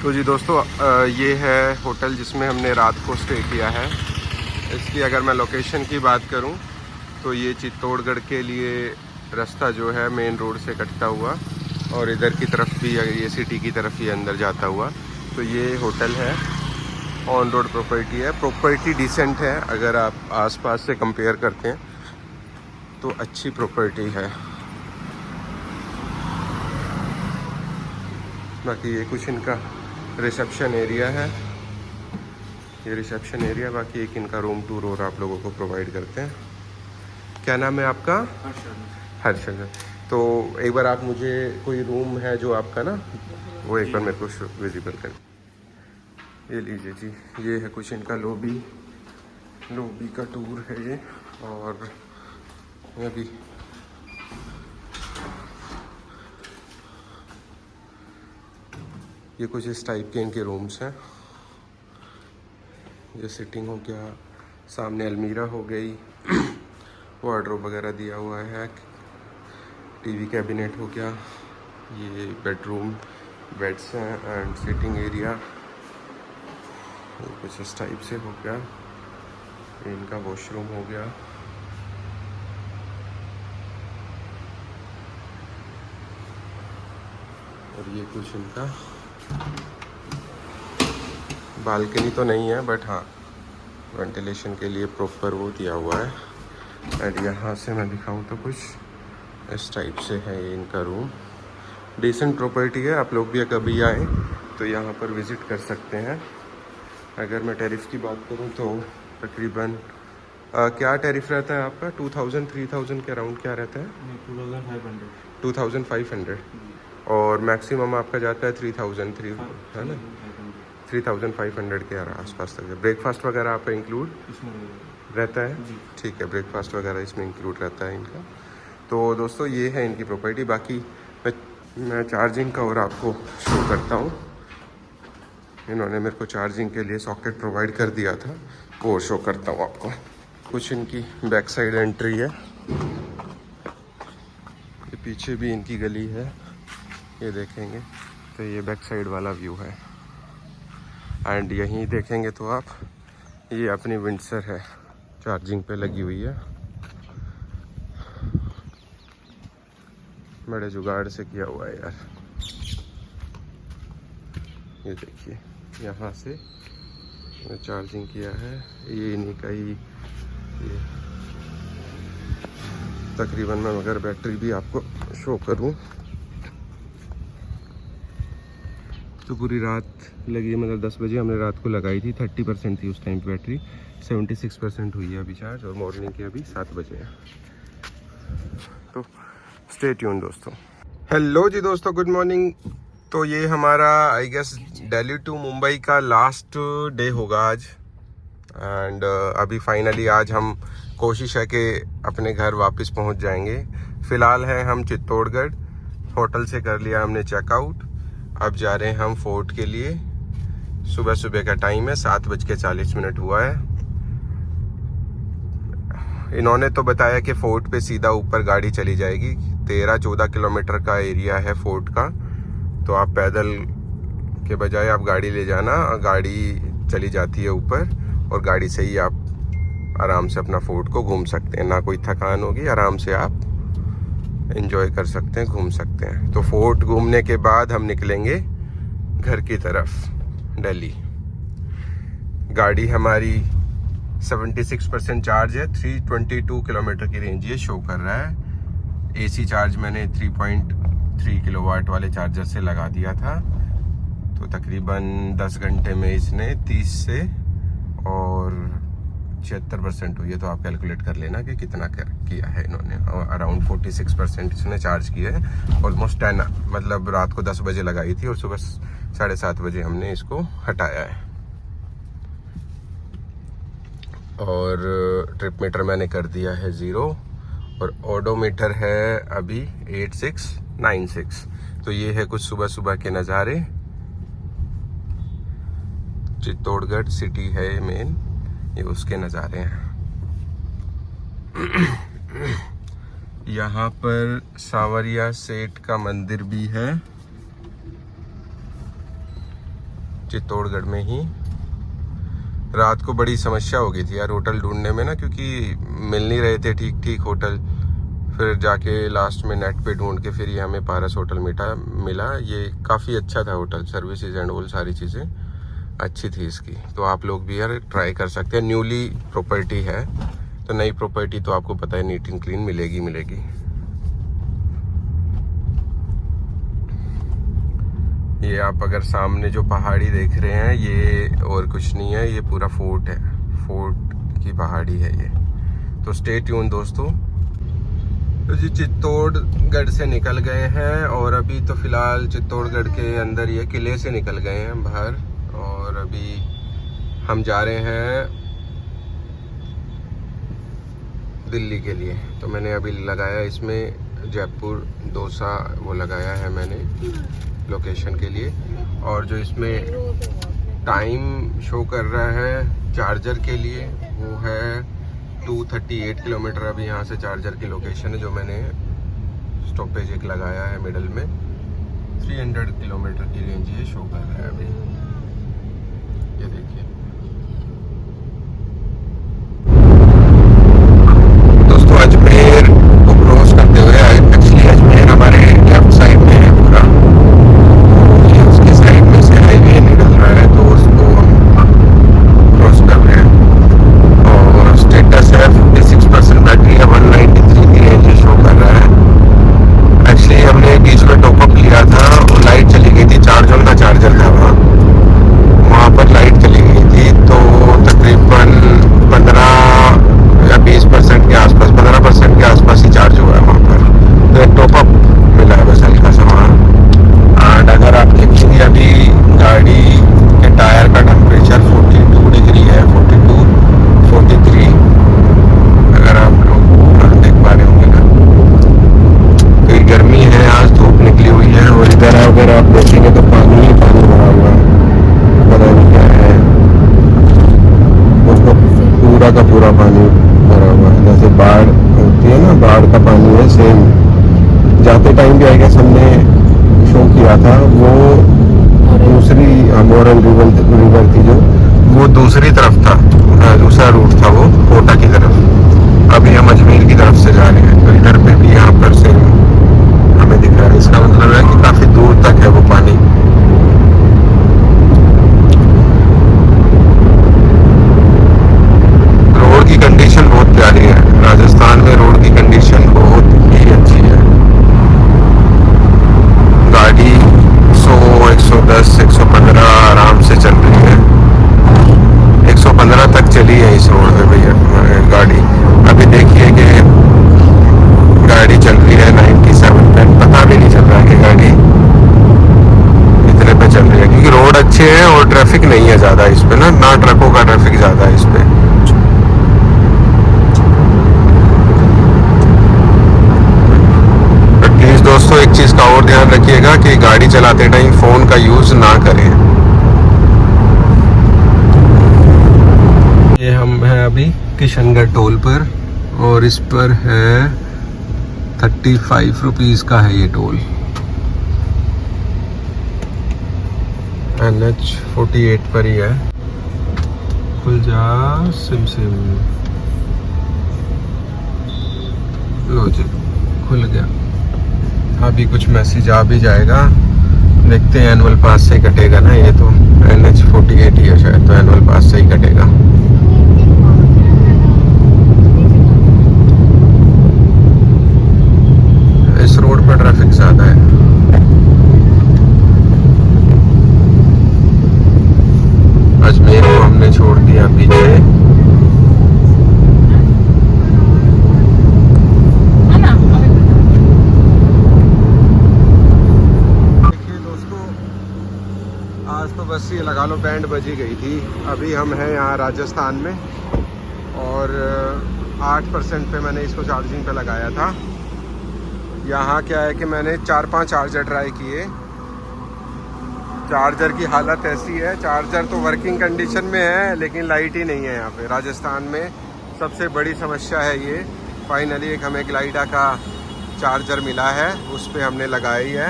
तो जी दोस्तों ये है होटल जिसमें हमने रात को स्टे किया है। इसकी अगर मैं लोकेशन की बात करूं तो ये चित्तौड़गढ़ के लिए रास्ता जो है मेन रोड से कटता हुआ और इधर की तरफ भी ये सिटी की तरफ ही अंदर जाता हुआ। तो ये होटल है, ऑन रोड प्रॉपर्टी है। प्रॉपर्टी डिसेंट है, अगर आप आसपास से कंपेयर करते हैं तो अच्छी प्रॉपर्टी है। बाकी ये कुछ इनका रिसेप्शन एरिया है, ये रिसेप्शन एरिया। बाकी एक इनका रूम टूर और आप लोगों को प्रोवाइड करते हैं। क्या नाम है आपका? हर्षद। तो एक बार आप मुझे कोई रूम है जो आपका ना, वो एक बार मेरे को विजिबल करें। ये लीजिए जी, ये है कुछ इनका लॉबी का टूर है ये। और अभी ये कुछ इस टाइप के इनके रूम्स हैं। ये सिटिंग हो गया, सामने अलमीरा हो गई, वार्डरोब वगैरह दिया हुआ है, टीवी कैबिनेट हो गया, ये बेडरूम, बेड्स हैं एंड सिटिंग एरिया। ये कुछ इस टाइप से हो गया। ये इनका वॉशरूम हो गया। और ये कुछ इनका बालकनी तो नहीं है बट हाँ वेंटिलेशन के लिए प्रॉपर वो दिया हुआ है। एंड यहाँ से मैं दिखाऊँ तो कुछ इस टाइप से है ये इनका रूम। डिसेंट प्रॉपर्टी है, आप लोग भी कभी आएँ तो यहाँ पर विज़िट कर सकते हैं। अगर मैं टैरिफ की बात करूँ तो तकरीबन क्या टैरिफ रहता है आपका? 2000-3000 के अराउंड क्या रहता है? 2500 और मैक्सिमम आपका जाता है 3000 है ना, 3500 के आसपास तक। ब्रेकफास्ट वगैरह आपका इंक्लूड रहता है? ठीक है, ब्रेकफास्ट वगैरह इसमें इंक्लूड रहता है इनका। तो दोस्तों ये है इनकी प्रॉपर्टी। बाकी मैं चार्जिंग का और आपको शो करता हूँ। इन्होंने मेरे को चार्जिंग के लिए सॉकेट प्रोवाइड कर दिया था, वो शो करता हूँ आपको। कुछ इनकी बैक साइड एंट्री है, ये पीछे भी इनकी गली है, ये देखेंगे तो ये बैक साइड वाला व्यू है। एंड यहीं देखेंगे तो आप, ये अपनी विंडसर है, चार्जिंग पे लगी हुई है। बड़े जुगाड़ से किया हुआ है यार। ये देखिए यहाँ से चार्जिंग किया है, ये इन्हीं का ही ये। तकरीबन मैं अगर बैटरी भी आपको शो करूं तो पूरी रात लगी है, मतलब 10 बजे हमने रात को लगाई थी, 30% थी उस टाइम पे बैटरी, 76% हुई है अभी चार्ज। और मॉर्निंग के अभी 7 बजे है। तो स्टे ट्यून दोस्तों। हेलो जी दोस्तों, गुड मॉर्निंग। तो ये हमारा I guess Delhi to Mumbai का लास्ट डे होगा आज। एंड अभी फाइनली आज हम कोशिश है कि अपने घर वापस पहुंच जाएंगे। फ़िलहाल है हम चित्तौड़गढ़, होटल से कर लिया हमने चेकआउट। अब जा रहे हैं हम फोर्ट के लिए। सुबह सुबह का टाइम है, 7:40 हुआ है। इन्होंने तो बताया कि फोर्ट पे सीधा ऊपर गाड़ी चली जाएगी। 13-14 किलोमीटर का एरिया है फोर्ट का, तो आप पैदल के बजाय आप गाड़ी ले जाना, गाड़ी चली जाती है ऊपर और गाड़ी से ही आप आराम से अपना फोर्ट को घूम सकते हैं। ना कोई थकान होगी, आराम से आप एंजॉय कर सकते हैं, घूम सकते हैं। तो फोर्ट घूमने के बाद हम निकलेंगे घर की तरफ, दिल्ली। गाड़ी हमारी 76% चार्ज है, 322 किलोमीटर की रेंज ये शो कर रहा है। एसी चार्ज मैंने 3.3 किलोवाट वाले चार्जर से लगा दिया था। तो तकरीबन 10 घंटे में इसने 30 से और 76% हुई है। तो आप कैलकुलेट कर लेना कि कितना किया है इन्होंने। अराउंड 46% इसने चार्ज किया है। ऑलमोस्ट 10, मतलब रात को 10 बजे लगाई थी और सुबह 7:30 बजे हमने इसको हटाया है। और ट्रिप मीटर मैंने कर दिया है 0 और ओडोमीटर है अभी 8696। तो ये है कुछ सुबह सुबह के नज़ारे। चित्तौड़गढ़ सिटी है मेन, ये उसके नज़ारे हैं। यहाँ पर सांवरिया सेठ का मंदिर भी है। चित्तौड़गढ़ में ही। रात को बड़ी समस्या हो गई थी यार होटल ढूंढने में ना, क्योंकि मिल नहीं रहे थे ठीक होटल। फिर जाके लास्ट में नेट पे ढूंढ के फिर ये हमें पारस होटल मिला। ये काफ़ी अच्छा था होटल, सर्विसेज एंड वो सारी चीज़ें अच्छी थी इसकी। तो आप लोग भी यार ट्राई कर सकते हैं। न्यूली प्रॉपर्टी है तो नई प्रॉपर्टी तो आपको पता है नीट एंड क्लीन मिलेगी। ये आप अगर सामने जो पहाड़ी देख रहे हैं ये और कुछ नहीं है, ये पूरा फोर्ट है, फोर्ट की पहाड़ी है ये। तो स्टे ट्यून दोस्तों। तो जी चित्तौड़गढ़ से निकल गए हैं और अभी तो फिलहाल चित्तौड़गढ़ के अंदर ये किले से निकल गए हैं बाहर, और अभी हम जा रहे हैं दिल्ली के लिए। तो मैंने अभी लगाया इसमें जयपुर डोसा वो लगाया है मैंने लोकेशन के लिए, और जो इसमें टाइम शो कर रहा है चार्जर के लिए वो है 238 किलोमीटर। अभी यहाँ से चार्जर की लोकेशन है जो मैंने स्टॉपेज एक लगाया है मिडल में। 300 किलोमीटर की रेंज ये शो कर रहा है अभी, ये देखिए दोस्तों। अजमेर को क्रॉस करते हुए एक्चुअली अजमेर हमारे लेफ्ट साइड में है पूरा, ये उसके साइड में से हाईवे निकल रहा है तो उसको हम क्रॉस कर रहे हैं। और स्टेटस है 56% बैटरी है, 193 की रेंज शो कर रहा है। एक्चुअली हमने बीच में टॉपअप लिया था, वो लाइट चली गई थी, चार्जर का चार्जर था वहाँ पर लाइट चली गई थी, तो तकरीबन 15 या 20% के आसपास, 15% के आसपास ही चार्ज हुआ है वहाँ पर। तो एक टॉपअप मिला है बस हल्का सा वहाँ। एंड अगर आप देखेंगे अभी गाड़ी के टायर का टेम्परेचर 42 डिग्री है, 42, 43 अगर आप लोग देख पा रहे होंगे ना। तो ये गर्मी है, आज धूप निकली हुई है। और इधर अगर आप देखेंगे तो पानी ही पानी भरा हुआ है, पता नहीं क्या है, उसको पूरा का पूरा पानी भरा हुआ है। जैसे बाढ़ होती है ना, बाढ़ का पानी है सेम। जाते टाइम भी आई गेस हमने शो किया था, वो दूसरी मोरल रिवर थी जो, वो दूसरी तरफ था, दूसरा रूट था वो कोटा की तरफ। अभी हम अजमेर की तरफ से जा रहे हैं, तो इधर पे भी यहाँ पर सेम हमें दिख रहा है। इसका मतलब है कि काफी दूर तक है वो पानी। रोड की कंडीशन बहुत प्यारी है, राजस्थान में रोड की कंडीशन बहुत ही अच्छी है। गाड़ी 100, 110, 115 आराम से चल रही है। 115 तक चली है इस रोड पे भैया गाड़ी। अभी देखिए कि गाड़ी चल रही है 97 पे, पता भी नहीं चल रहा कि गाड़ी इतने पे चल रही है, क्योंकि रोड अच्छे हैं और ट्रैफिक नहीं है ज़्यादा इस पे ना ट्रकों का ट्रैफिक ज़्यादा है इस पे। प्लीज़ दोस्तों एक चीज़ का और ध्यान रखिएगा कि गाड़ी चलाते टाइम फ़ोन का यूज़ ना करें। ये हम हैं अभी किशनगढ़ टोल पर, और इस पर है 35 रुपीज़ का है ये टोल। NH 48 पर ही है। खुल जा सिम लो जी, खुल गया। अभी कुछ मैसेज आ भी जाएगा, देखते हैं। एनुअल पास से ही कटेगा ना ये, तो NH 48 ही है शायद, तो एनुअल पास से ही कटेगा। इस रोड पर ट्रैफिक ज़्यादा है। अजमेर को हमने छोड़ दिया पीछे। देखिए दोस्तों, आज तो बस ये लगा लो बैंड बजी गई थी। अभी हम हैं यहाँ राजस्थान में, और 8% पे मैंने इसको चार्जिंग पे लगाया था। यहाँ क्या है कि मैंने 4-5 चार्जर ट्राई किए, चार्जर की हालत ऐसी है। चार्जर तो वर्किंग कंडीशन में है लेकिन लाइट ही नहीं है यहाँ पे। राजस्थान में सबसे बड़ी समस्या है ये। फाइनली एक हमें ग्लाइडा का चार्जर मिला है, उस पर हमने लगाई है।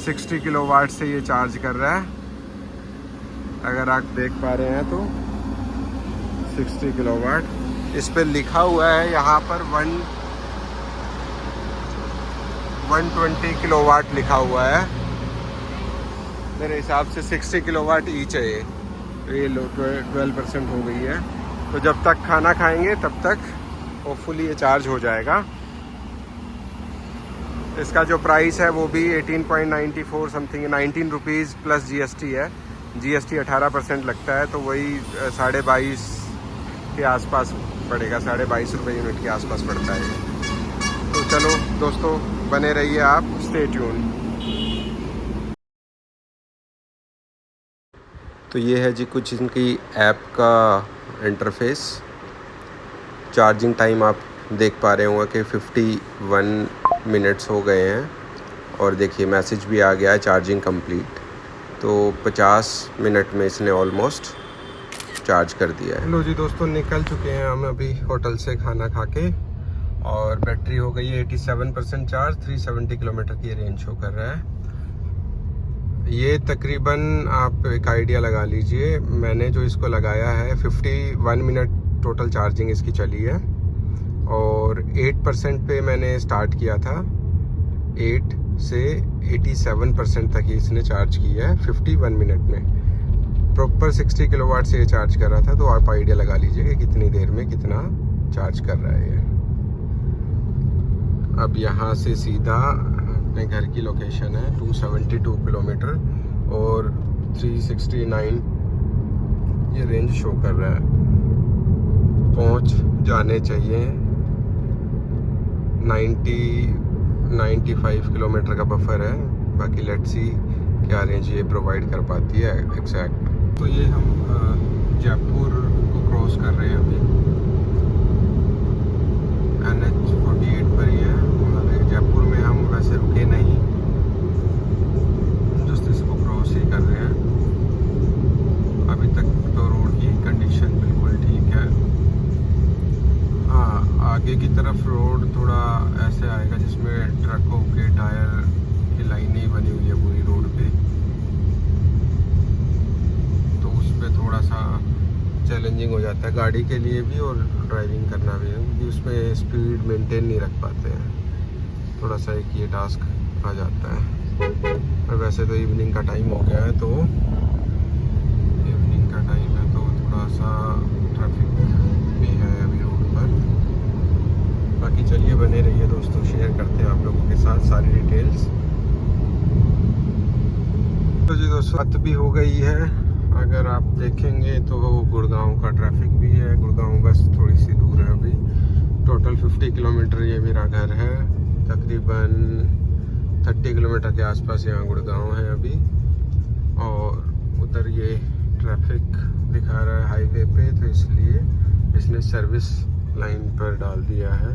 60 किलोवाट से ये चार्ज कर रहा है। अगर आप देख पा रहे हैं तो 60 किलोवाट इस पे लिखा हुआ है। यहाँ पर 120 किलोवाट लिखा हुआ है। मेरे हिसाब से 60 किलोवाट ईच है ये। तो ये 12% हो गई है। तो जब तक खाना खाएंगे तब तक होपफुली ये चार्ज हो जाएगा। इसका जो प्राइस है वो भी 18.94 समथिंग 19 रुपीज़ प्लस GST है। GST 18% लगता है, तो वही 22.5 के आसपास पड़ेगा। 22.5 रुपये यूनिट के आसपास पड़ता है। तो चलो दोस्तों, बने रहिए आप, स्टे ट्यून। तो ये है जी कुछ इनकी ऐप का इंटरफेस। चार्जिंग टाइम आप देख पा रहे होंगे कि 51 मिनट्स हो गए हैं और देखिए मैसेज भी आ गया है चार्जिंग कंप्लीट। तो 50 मिनट में इसने ऑलमोस्ट चार्ज कर दिया है। लो जी दोस्तों, निकल चुके हैं हम अभी होटल से खाना खा के और बैटरी हो गई है 87% चार्ज। 370 किलोमीटर की रेंज शो कर रहा है। ये तकरीबन आप एक आइडिया लगा लीजिए, मैंने जो इसको लगाया है 51 मिनट टोटल चार्जिंग इसकी चली है और 8% पे मैंने स्टार्ट किया था। 8 से 87% तक ही इसने चार्ज किया है 51 मिनट में। प्रॉपर 60 किलोवाट से ये चार्ज कर रहा था। तो आप आइडिया लगा लीजिए कि कितनी देर में कितना चार्ज कर रहा है ये। अब यहाँ से सीधा अपने घर की लोकेशन है 272 किलोमीटर और 369 ये रेंज शो कर रहा है। पहुँच जाने चाहिए 95 किलोमीटर का बफर है। बाकी लेट्स सी क्या रेंज ये प्रोवाइड कर पाती है एग्जैक्ट। तो ये हम जयपुर को क्रॉस कर रहे हैं अभी। NH48 पर ही है। जयपुर में हम वैसे रुके नहीं, जस्ट इसको क्रॉस ही कर रहे हैं। अभी तक तो रोड की कंडीशन बिल्कुल ठीक है। हाँ, आगे की तरफ रोड थोड़ा ऐसे आएगा जिसमें ट्रकों के टायर की लाइनें बनी हुई है पूरी रोड पे। तो उस पर थोड़ा सा चैलेंजिंग हो जाता है गाड़ी के लिए भी और ड्राइविंग करना भी, क्योंकि उसमें स्पीड मेंटेन नहीं रख पाते हैं। थोड़ा सा एक ये टास्क आ जाता है। और वैसे तो इवनिंग का टाइम हो गया है, तो इवनिंग का टाइम है तो थोड़ा सा ट्रैफिक भी है अभी रोड पर। बाकी चलिए बने रहिए दोस्तों, शेयर करते हैं आप लोगों के साथ सारी डिटेल्स। तो जी दोस्तों, रात भी हो गई है। अगर आप देखेंगे तो गुड़गांव का ट्रैफिक भी है। गुड़गांव बस थोड़ी सी दूर है अभी। टोटल 50 किलोमीटर ये मेरा घर है। तकरीबन 30 किलोमीटर के आसपास यहाँ गुड़गांव है अभी। और उधर ये ट्रैफिक दिखा रहा है हाईवे पे, तो इसलिए इसने सर्विस लाइन पर डाल दिया है।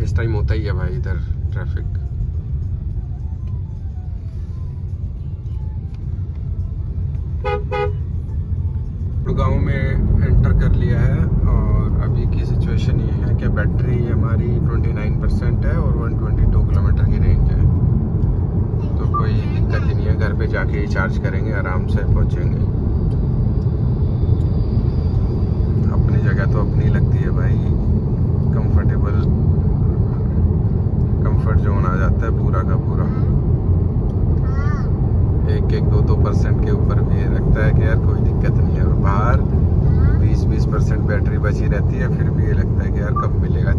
इस टाइम होता ही है भाई इधर ट्रैफिक। गुड़गांव में एंटर कर लिया है और अभी की सिचुएशन ये है कि बैटरी हमारी 29% है और 122 किलोमीटर की रेंज है। तो कोई दिक्कत ही नहीं है, घर पे जाके ही चार्ज करेंगे, आराम से पहुंचेंगे। अपनी जगह तो अपनी लगती है भाई, कंफर्ट जोन आ जाता है पूरा का पूरा। 1-2% के ऊपर भी लगता है कि यार कोई दिक्कत नहीं है। बाहर 20% बैटरी बची रहती है, फिर भी ये लगता है कि यार कब मिलेगा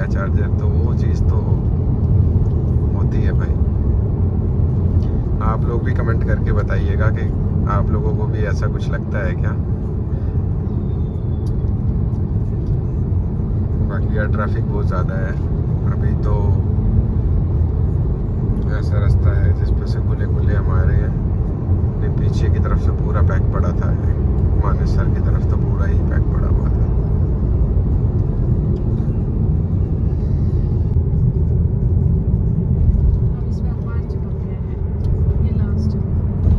चार्जर। तो वो चीज़ तो होती है भाई। आप लोग भी कमेंट करके बताइएगा कि आप लोगों को भी ऐसा कुछ लगता है क्या। बाकी यार ट्रैफिक बहुत ज़्यादा है अभी। तो ऐसा रास्ता है जिस पे से खुले हम आ रहे हैं। पीछे की तरफ से पूरा पैक पड़ा था, मानेसर की तरफ तो पूरा ही पैक पड़ा हुआ था।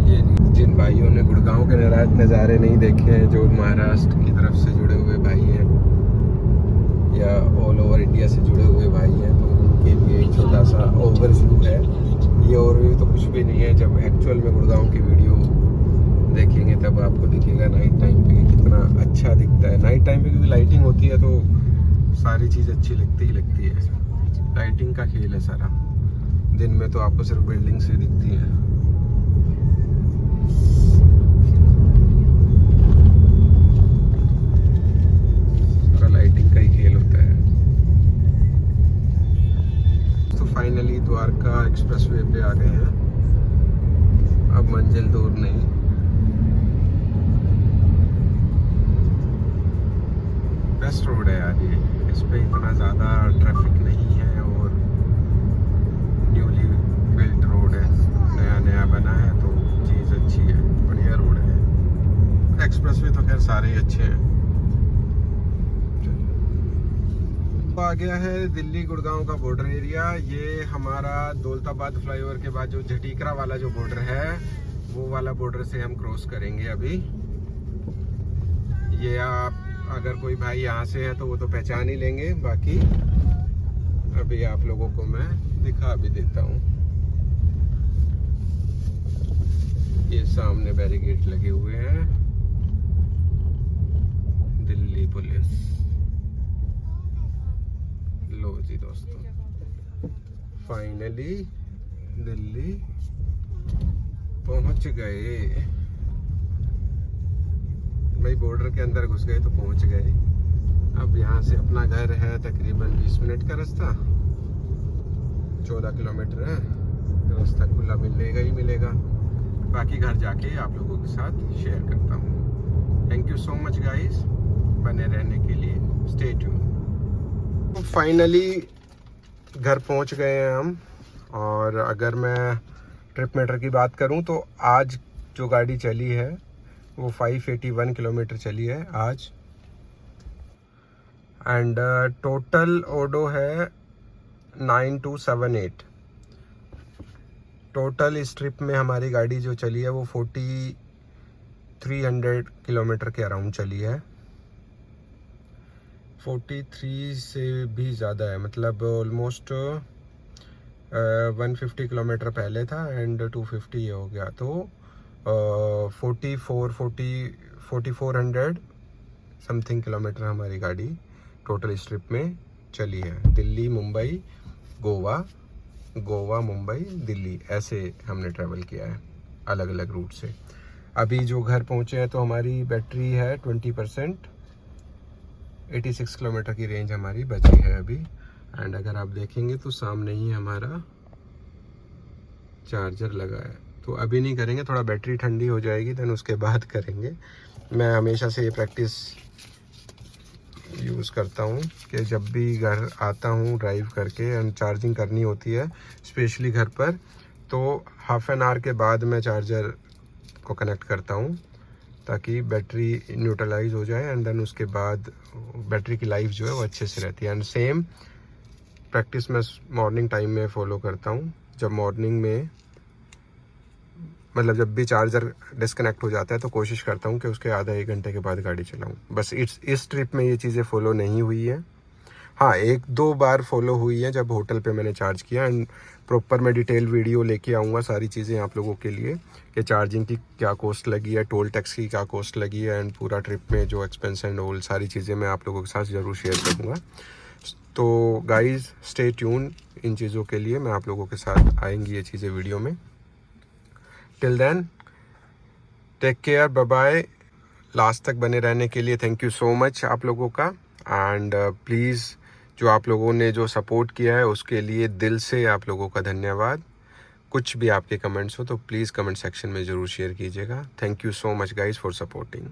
ये जिन भाइयों ने गुड़गांव के नज़ारे नहीं देखे हैं, जो महाराष्ट्र की तरफ से जुड़े हुए भाई हैं या ऑल ओवर इंडिया से जुड़े हुए भाई हैं, तो उनके लिए एक छोटा सा ओवरव्यू है। ये ओवरव्यू तो कुछ भी नहीं है। जब एक्चुअल में गुड़गांव की वीडियो देखेंगे तब आपको दिखेगा नाइट टाइम पे कितना अच्छा दिखता है। नाइट टाइम पे क्योंकि लाइटिंग होती है तो सारी चीज़ अच्छी लगती ही लगती है। लाइटिंग का खेल है सारा। दिन में तो आपको सिर्फ बिल्डिंग से दिखती है। सारा लाइटिंग का ही खेल होता है। तो फाइनली द्वारका एक्सप्रेसवे पे आ गए हैं। अब मंजिल दूर नहीं। बेस्ट रोड है यार ये। इस पे इतना ज़्यादा ट्रैफिक नहीं है और न्यूली बिल्ट रोड है, नया नया बना है तो चीज़ अच्छी है, बढ़िया रोड है। एक्सप्रेसवे तो खैर सारे ही अच्छे हैं। तो आ गया है दिल्ली गुड़गांव का बॉर्डर एरिया। ये हमारा दौलताबाद फ्लाईओवर के बाद जो झटीकरा वाला जो बॉर्डर है वो वाला बॉर्डर से हम क्रॉस करेंगे अभी। ये आप अगर कोई भाई यहाँ से है तो वो तो पहचान ही लेंगे, बाकी अभी आप लोगों को मैं दिखा भी देता हूँ। ये सामने बैरिकेड लगे हुए हैं, दिल्ली पुलिस। लो जी दोस्तों, फाइनली दिल्ली पहुंच गए भाई। बॉर्डर के अंदर घुस गए तो पहुंच गए। अब यहाँ से अपना घर है तकरीबन 20 मिनट का रास्ता, 14 किलोमीटर है। रास्ता खुला मिलेगा ही मिलेगा। बाकी घर जाके आप लोगों के साथ शेयर करता हूँ। Thank you so much guys बने रहने के लिए। Stay tune. तो फाइनली घर पहुँच गए हैं हम। और अगर मैं ट्रिप मीटर की बात करूं तो आज जो गाड़ी चली है वो 581 किलोमीटर चली है आज। एंड टोटल ओडो है 9278। टोटल इस ट्रिप में हमारी गाड़ी जो चली है वो 4300 किलोमीटर के अराउंड चली है। 43 से भी ज़्यादा है, मतलब ऑलमोस्ट 150 किलोमीटर पहले था एंड 250 ये हो गया, तो 4400 समथिंग किलोमीटर हमारी गाड़ी टोटल इस ट्रिप में चली है। दिल्ली मुंबई गोवा, गोवा मुंबई दिल्ली, ऐसे हमने ट्रैवल किया है अलग अलग रूट से। अभी जो घर पहुंचे हैं तो हमारी बैटरी है 20%। 86 किलोमीटर की रेंज हमारी बची है अभी। एंड अगर आप देखेंगे तो सामने ही हमारा चार्जर लगा है। तो अभी नहीं करेंगे, थोड़ा बैटरी ठंडी हो जाएगी देन उसके बाद करेंगे। मैं हमेशा से ये प्रैक्टिस यूज़ करता हूँ कि जब भी घर आता हूँ ड्राइव करके एंड चार्जिंग करनी होती है स्पेशली घर पर, तो हाफ एन आवर के बाद मैं चार्जर को कनेक्ट करता हूँ ताकि बैटरी न्यूट्रलाइज हो जाए एंड देन उसके बाद बैटरी की लाइफ जो है वो अच्छे से रहती है। एंड सेम प्रैक्टिस मैं मॉर्निंग टाइम में फ़ॉलो करता हूँ। जब मॉर्निंग में मतलब जब भी चार्जर डिस्कनेक्ट हो जाता है तो कोशिश करता हूँ कि उसके आधा 1 घंटे के बाद गाड़ी चलाऊँ। बस इस ट्रिप में ये चीज़ें फॉलो नहीं हुई है। हाँ, 1-2 बार फॉलो हुई है जब होटल पे मैंने चार्ज किया। एंड प्रॉपर मैं डिटेल वीडियो लेके आऊँगा सारी चीज़ें आप लोगों के लिए कि चार्जिंग की क्या कॉस्ट लगी है, टोल टैक्स की क्या कॉस्ट लगी है एंड पूरा ट्रिप में जो एक्सपेंस एंड ऑल सारी चीज़ें मैं आप लोगों के साथ ज़रूर शेयर करूँगा। तो गाइज़ स्टे ट्यून इन चीज़ों के लिए, मैं आप लोगों के साथ आएंगी ये चीज़ें वीडियो में। Till then take care, bye bye. Last तक बने रहने के लिए थैंक यू सो मच आप लोगों का। एंड प्लीज़ जो आप लोगों ने जो सपोर्ट किया है उसके लिए दिल से आप लोगों का धन्यवाद। कुछ भी आपके कमेंट्स हो तो प्लीज़ कमेंट सेक्शन में ज़रूर शेयर कीजिएगा। Thank you so much guys for supporting.